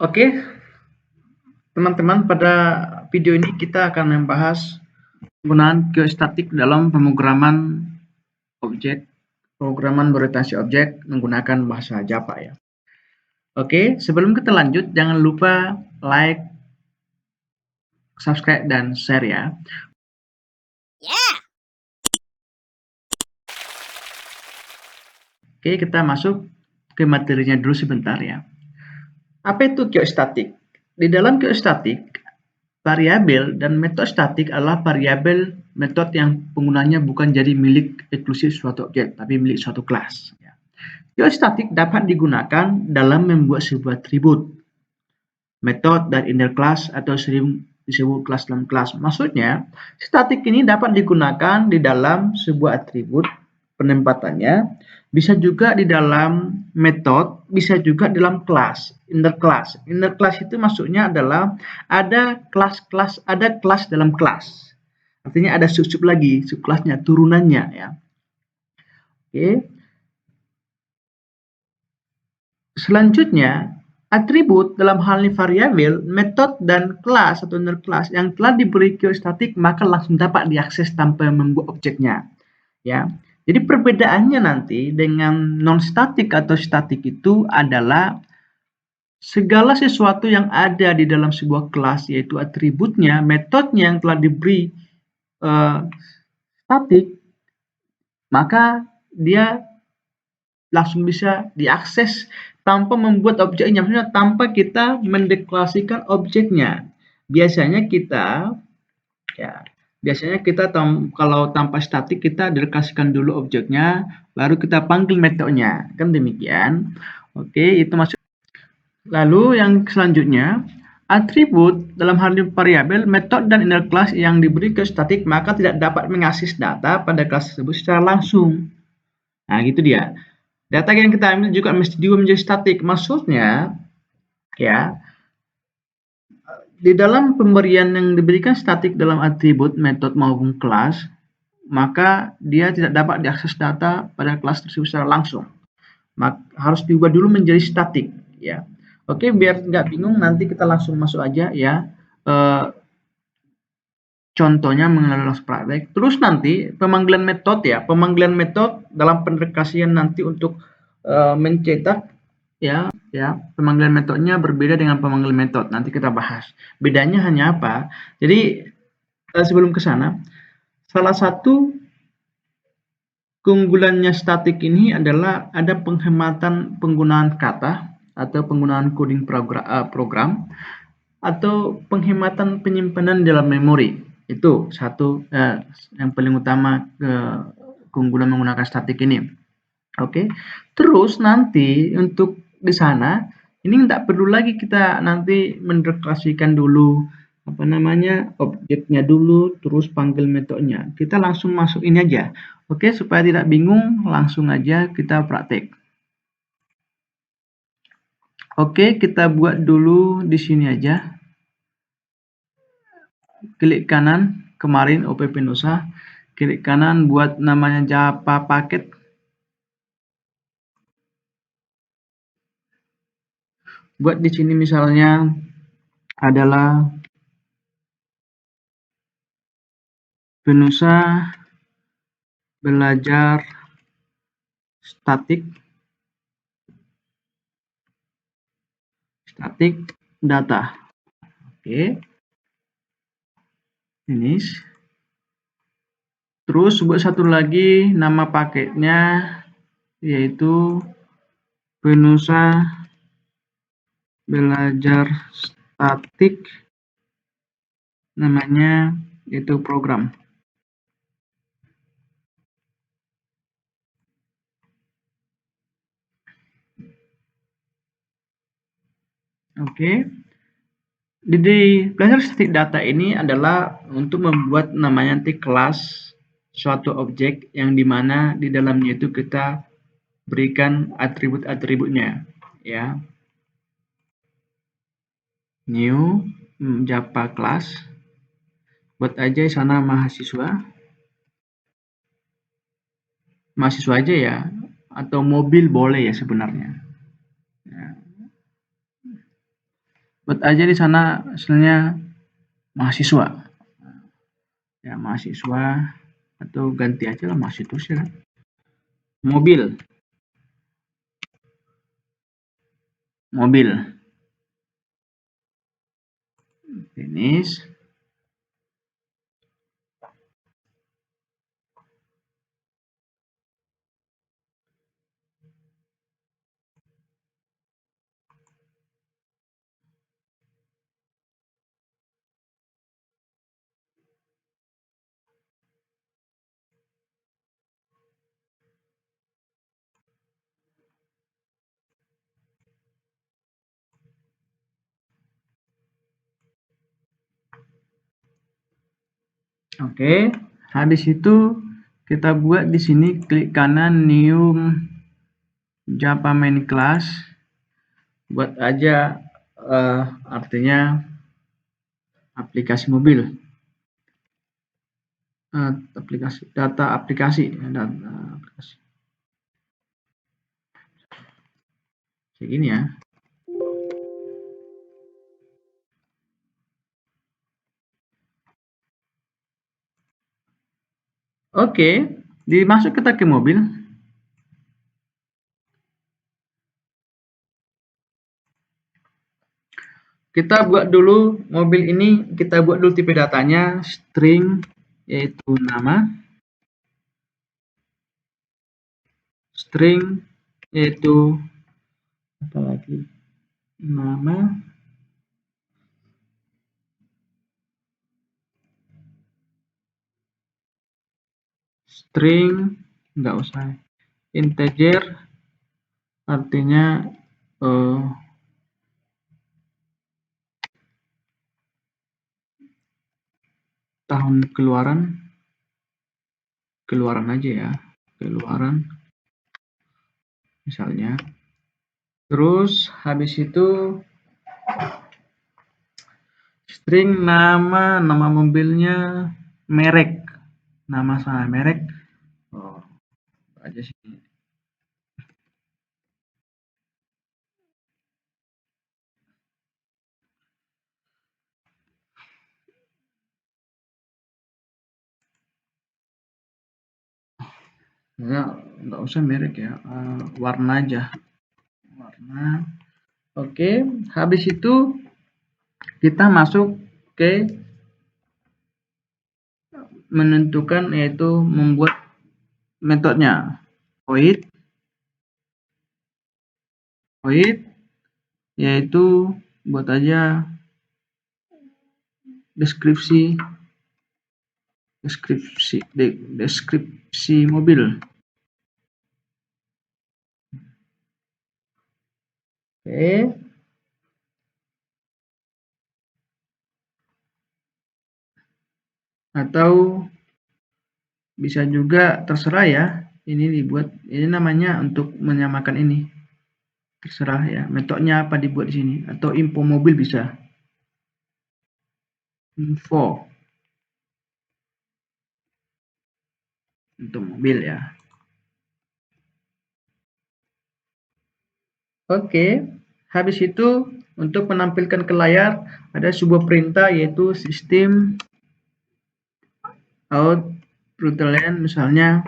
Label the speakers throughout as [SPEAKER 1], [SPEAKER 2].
[SPEAKER 1] Oke, teman-teman, pada video ini kita akan membahas penggunaan geostatik dalam pemrograman objek, pemrograman berorientasi objek menggunakan bahasa Java ya. Oke, sebelum kita lanjut, jangan lupa like, subscribe, dan share ya. Oke, kita masuk ke materinya dulu sebentar ya. Apa itu geostatik? Di dalam geostatik, variabel dan metode statik adalah variabel metode yang penggunanya bukan jadi milik eksklusif suatu objek, tapi milik suatu kelas. Geostatik dapat digunakan dalam membuat sebuah atribut, metode dan inner class atau sering disebut kelas dalam kelas. Maksudnya, statik ini dapat digunakan di dalam sebuah atribut penempatannya, bisa juga di dalam metode, bisa juga dalam kelas, inner class. Inner class itu maksudnya adalah ada kelas dalam kelas. Artinya ada sub-sub lagi, subkelasnya, turunannya ya. Oke. Selanjutnya, atribut dalam hal ini variabel, metode dan kelas atau inner class yang telah diberi geostatik maka langsung dapat diakses tanpa membuat objeknya. Ya. Jadi perbedaannya nanti dengan non-statik atau statik itu adalah segala sesuatu yang ada di dalam sebuah kelas, yaitu atributnya, metodenya yang telah diberi statik, maka dia langsung bisa diakses tanpa membuat objeknya, maksudnya tanpa kita mendeklarasikan objeknya. Biasanya kita ya, kalau tanpa statik kita deklarasikan dulu objeknya, baru kita panggil metodenya, kan demikian. Oke, itu masuk. Lalu yang selanjutnya, atribut dalam hal ini variabel, metode dan inner class yang diberi ke statik maka tidak dapat mengakses data pada kelas tersebut secara langsung. Nah, gitu dia. Data yang kita ambil juga mesti juga menjadi statik. Maksudnya, ya, di dalam pemberian yang diberikan statik dalam atribut, metode maupun kelas, maka dia tidak dapat diakses data pada kelas tersebut secara langsung. Harus diubah dulu menjadi statik, ya. Oke, biar nggak bingung, nanti kita langsung masuk aja ya. Contohnya mengenai langsung praktek. Terus nanti pemanggilan metode ya, pemanggilan metode dalam pendekasian nanti untuk mencetak ya, pemanggilan metodenya berbeda dengan pemanggilan metode. Nanti kita bahas. Bedanya hanya apa? Jadi sebelum ke sana, salah satu keunggulannya statik ini adalah ada penghematan penggunaan kata atau penggunaan coding program atau penghematan penyimpanan dalam memori. Itu satu yang paling utama keunggulan menggunakan statik ini. Oke. Terus nanti untuk di sana ini tidak perlu lagi kita nanti mendeklarasikan dulu objeknya dulu, terus panggil metodenya. Kita langsung masuk ini aja. Oke, supaya tidak bingung, langsung aja kita praktek. Oke, kita buat dulu di sini aja. Klik kanan, kemarin OPP Nusa, klik kanan buat namanya Java paket. Buat di sini misalnya adalah Penusa belajar statik data. Oke. Finish. Terus buat satu lagi nama paketnya yaitu Penusa belajar statik, namanya itu program. Oke. Di belajar statik data ini adalah untuk membuat namanya nanti kelas suatu objek yang dimana di dalamnya itu kita berikan atribut-atributnya ya. New Java class, buat aja sana mahasiswa aja ya, atau mobil boleh ya sebenarnya ya. buat aja di sana misalnya mahasiswa. Ya, mahasiswa atau ganti aja lah mahasiswa ya. Mobil. Mobil. Finish. Oke, habis itu kita buat di sini klik kanan new Java main class. Buat aja artinya aplikasi mobil. Aplikasi data aplikasi kayak gini ya. Oke, dimasuk kita ke mobil. Kita buat dulu mobil ini, kita buat dulu tipe datanya string, yaitu nama, string yaitu apa lagi, nama, string nggak usah, integer artinya tahun keluaran aja ya, keluaran misalnya. Terus habis itu string nama mobilnya, merek, nama sama merek aja sih. Ya, nggak usah merek ya, warna aja, warna. Oke, habis itu kita masuk ke menentukan, yaitu membuat metodenya void yaitu buat aja deskripsi mobil. Oke, atau bisa juga terserah ya, ini dibuat, ini namanya untuk menyamakan ini, terserah ya metodenya apa dibuat di sini, atau info mobil bisa, info untuk mobil ya. Oke, habis itu untuk menampilkan ke layar ada sebuah perintah, yaitu system out println, misalnya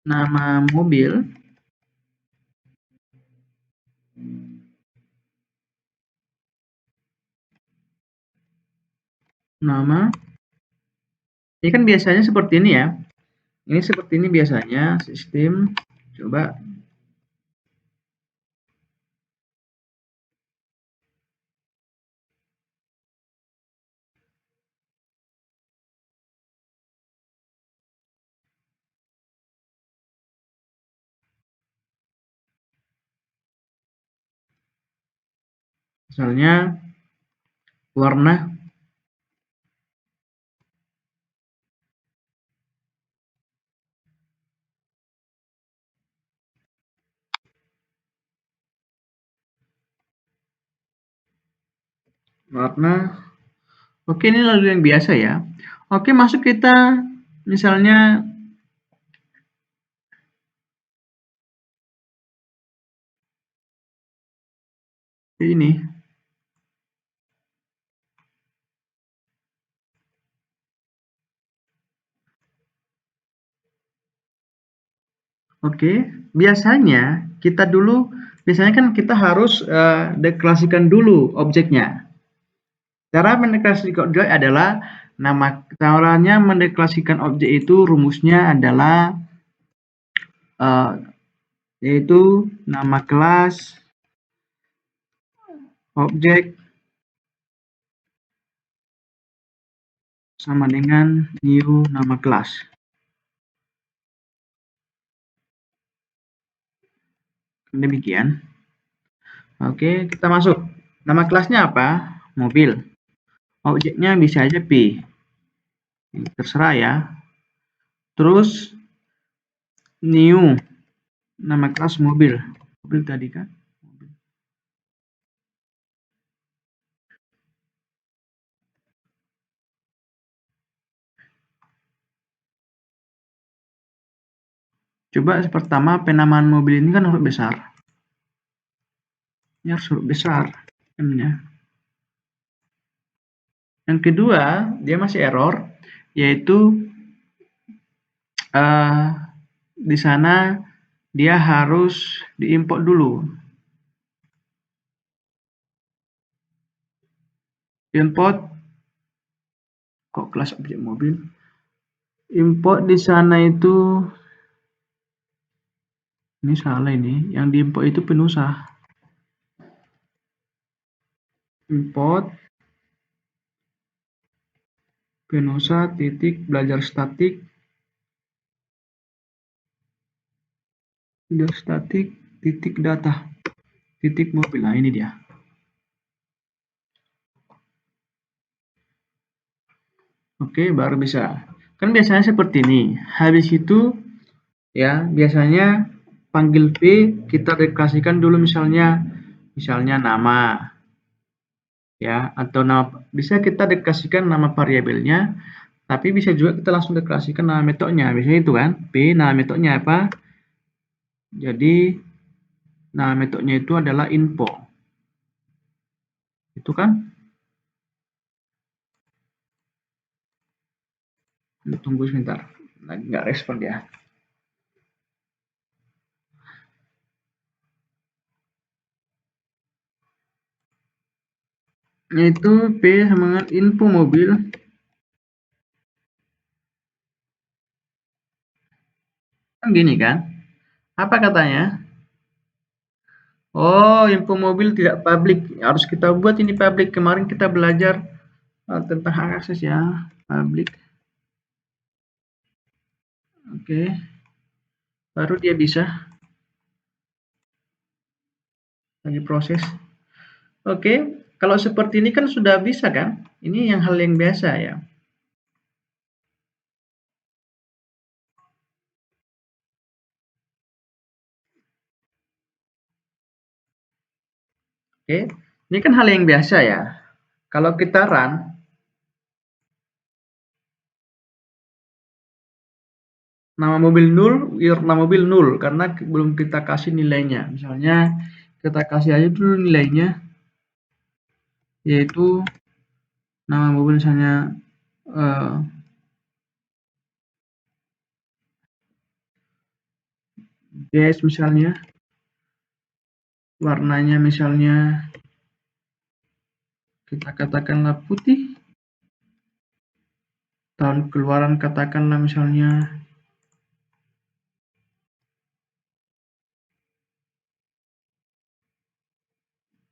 [SPEAKER 1] nama mobil, nama, ini kan biasanya seperti ini ya, ini seperti ini biasanya sistem. Coba misalnya warna, oke, ini lagu yang biasa ya. Oke, masuk kita misalnya ini Oke, biasanya kan kita harus deklarasikan dulu objeknya. Cara mendeklarasikan objek adalah caranya mendeklarasikan objek itu rumusnya adalah yaitu nama kelas objek sama dengan new nama kelas. Demikian. Oke, kita masuk. Nama kelasnya apa? Mobil. Objeknya bisa aja P. Ini terserah ya. Terus new nama kelas mobil. Mobil tadi kan? Coba pertama penamaan mobil ini kan huruf besar. Ini harus huruf besar M-nya. Yang kedua, dia masih error, yaitu di sana dia harus diimport dulu. Import kok kelas objek mobil. Import di sana itu ini salah ini. Yang diimport itu penusah. Import penusah titik belajar statik titik data titik mobil. Nah, ini dia. Oke, baru bisa. Kan biasanya seperti ini. Habis itu ya, biasanya panggil P kita deklarasikan dulu misalnya nama ya, atau bisa kita deklarasikan nama variabelnya, tapi bisa juga kita langsung deklarasikan nama metodenya. Biasanya itu kan, P nama metodenya apa? Jadi nama metodenya itu adalah info. Itu kan? Tunggu sebentar, lagi nggak respon dia. Yaitu P sama dengan info mobil. Kan gini kan? Apa katanya? Oh, info mobil tidak publik. Harus kita buat ini publik. Kemarin kita belajar tentang hak akses ya, publik. Oke. Baru dia bisa. Lagi proses. Oke. Kalau seperti ini kan sudah bisa kan? Ini hal yang biasa ya. Oke. Ini kan hal yang biasa ya. Kalau kita run, nama mobil nul karena belum kita kasih nilainya. Misalnya kita kasih aja dulu nilainya, yaitu nama mobil misalnya gas misalnya, warnanya misalnya kita katakanlah putih, tahun keluaran katakanlah misalnya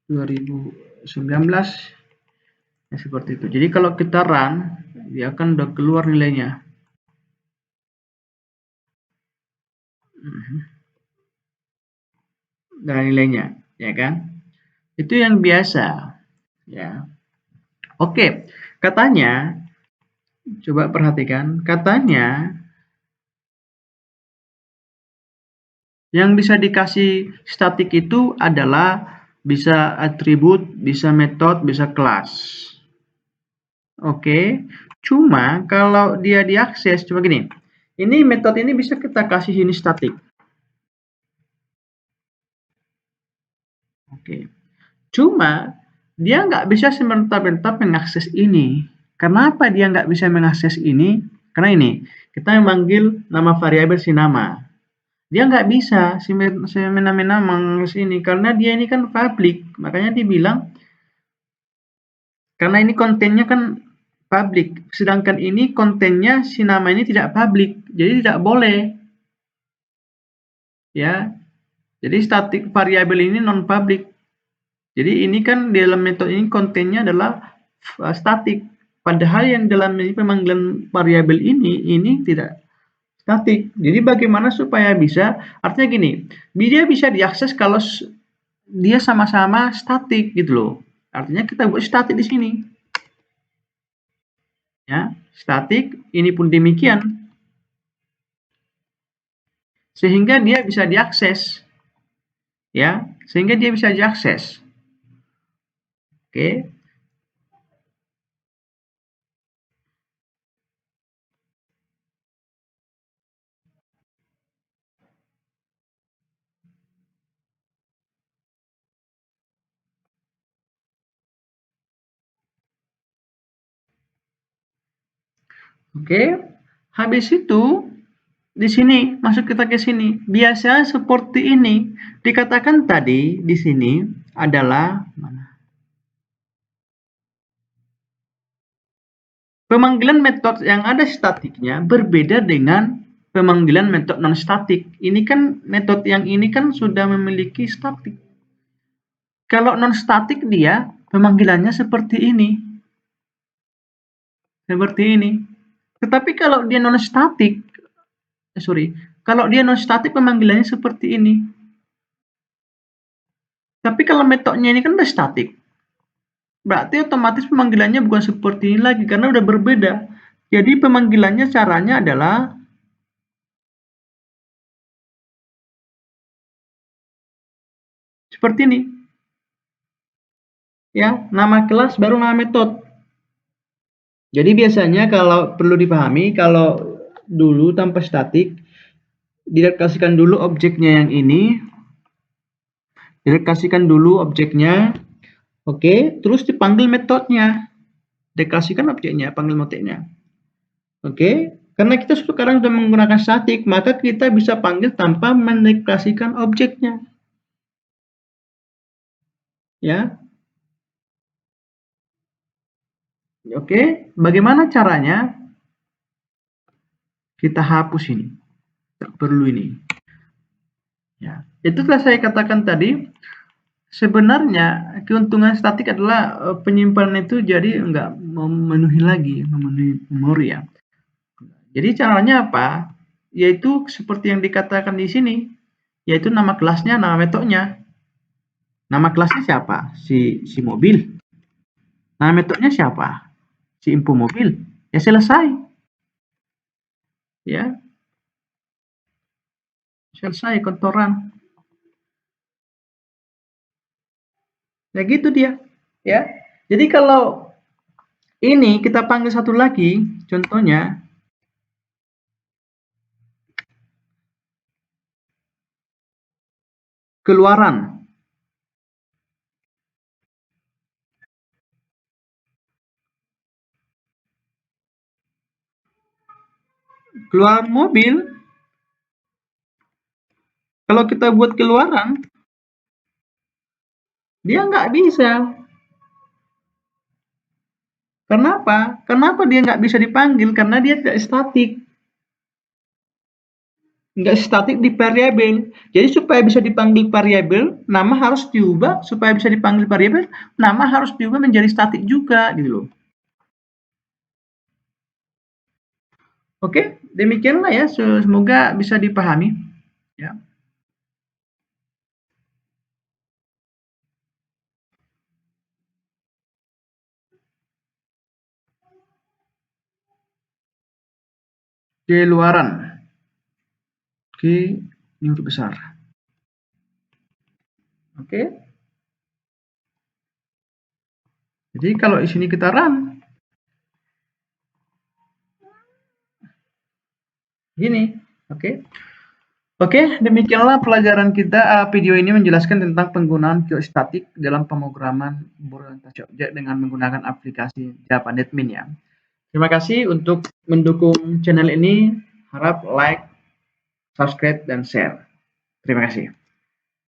[SPEAKER 1] 2019 ya, seperti itu. Jadi kalau kita run, dia akan udah keluar nilainya. Dan nilainya, ya kan? Itu yang biasa, ya. Oke, katanya, coba perhatikan, katanya yang bisa dikasih statik itu adalah bisa atribut, bisa metode, bisa kelas. Oke, cuma kalau dia diakses, coba gini. Ini metode ini bisa kita kasih ini statik. Oke, cuma dia nggak bisa semerta-merta mengakses ini. Kenapa dia nggak bisa mengakses ini? Karena ini, kita memanggil nama variabel si nama. Dia nggak bisa semena-mena mengakses ini karena dia ini kan public, makanya dibilang karena ini kontennya kan public, sedangkan ini kontennya si nama ini tidak public, jadi tidak boleh ya. Jadi static variabel ini non public. Jadi ini kan di dalam metode ini kontennya adalah statik. Padahal yang dalam pemanggilan variabel ini tidak statik. Jadi bagaimana supaya bisa? Artinya gini, dia bisa diakses kalau dia sama-sama statik gitu loh. Artinya kita buat statik di sini. Ya, statik ini pun demikian. Sehingga dia bisa diakses. Ya, sehingga dia bisa diakses. Oke. Oke. Habis itu di sini, masuk kita ke sini. Biasa seperti ini. Dikatakan tadi di sini adalah pemanggilan metode yang ada statiknya berbeda dengan pemanggilan metode non statik. Ini kan metode yang ini kan sudah memiliki statik. Kalau non statik dia pemanggilannya seperti ini. Seperti ini. Tetapi kalau dia non statik, kalau dia non statik pemanggilannya seperti ini. Tapi kalau metodenya ini kan udah statik, berarti otomatis pemanggilannya bukan seperti ini lagi karena udah berbeda. Jadi pemanggilannya caranya adalah seperti ini. Ya, nama kelas baru nama metode. Jadi biasanya kalau perlu dipahami, kalau dulu tanpa statik, dideklarasikan dulu objeknya yang ini, dideklarasikan dulu objeknya, oke, terus dipanggil metodenya, deklarasikan objeknya, panggil metodenya, oke. Karena kita sekarang sudah menggunakan statik, maka kita bisa panggil tanpa mendeklarasikan objeknya, ya. Oke, bagaimana caranya? Kita hapus ini, tak perlu ini. Ya, itu telah saya katakan tadi. Sebenarnya keuntungan statik adalah penyimpanan itu jadi nggak memenuhi lagi, memenuhi memori ya. Jadi caranya apa? Yaitu seperti yang dikatakan di sini, yaitu nama kelasnya, nama metodenya. Nama kelasnya siapa? Si mobil. Nama metodenya siapa? Si info mobil. Ya selesai. Ya, selesai kotoran. Ya gitu dia. Ya. Jadi kalau ini kita panggil satu lagi, contohnya keluaran. Keluaran mobil. Kalau kita buat keluaran, dia nggak bisa. Kenapa? Kenapa dia nggak bisa dipanggil? Karena dia tidak statik. Nggak statik di variabel. Jadi supaya bisa dipanggil variabel, nama harus diubah. Supaya bisa dipanggil variabel, nama harus diubah menjadi statik juga, gitu loh. Oke, demikianlah ya. Semoga bisa dipahami. Ya. Keluaran. Oke, ini huruf besar. Oke. Jadi kalau di sini kita run, gini. Oke. Oke, demikianlah pelajaran kita. Video ini menjelaskan tentang penggunaan geostatik dalam pemrograman berorientasi objek dengan menggunakan aplikasi Java NetMin ya. Terima kasih untuk mendukung channel ini. Harap like, subscribe, dan share. Terima kasih.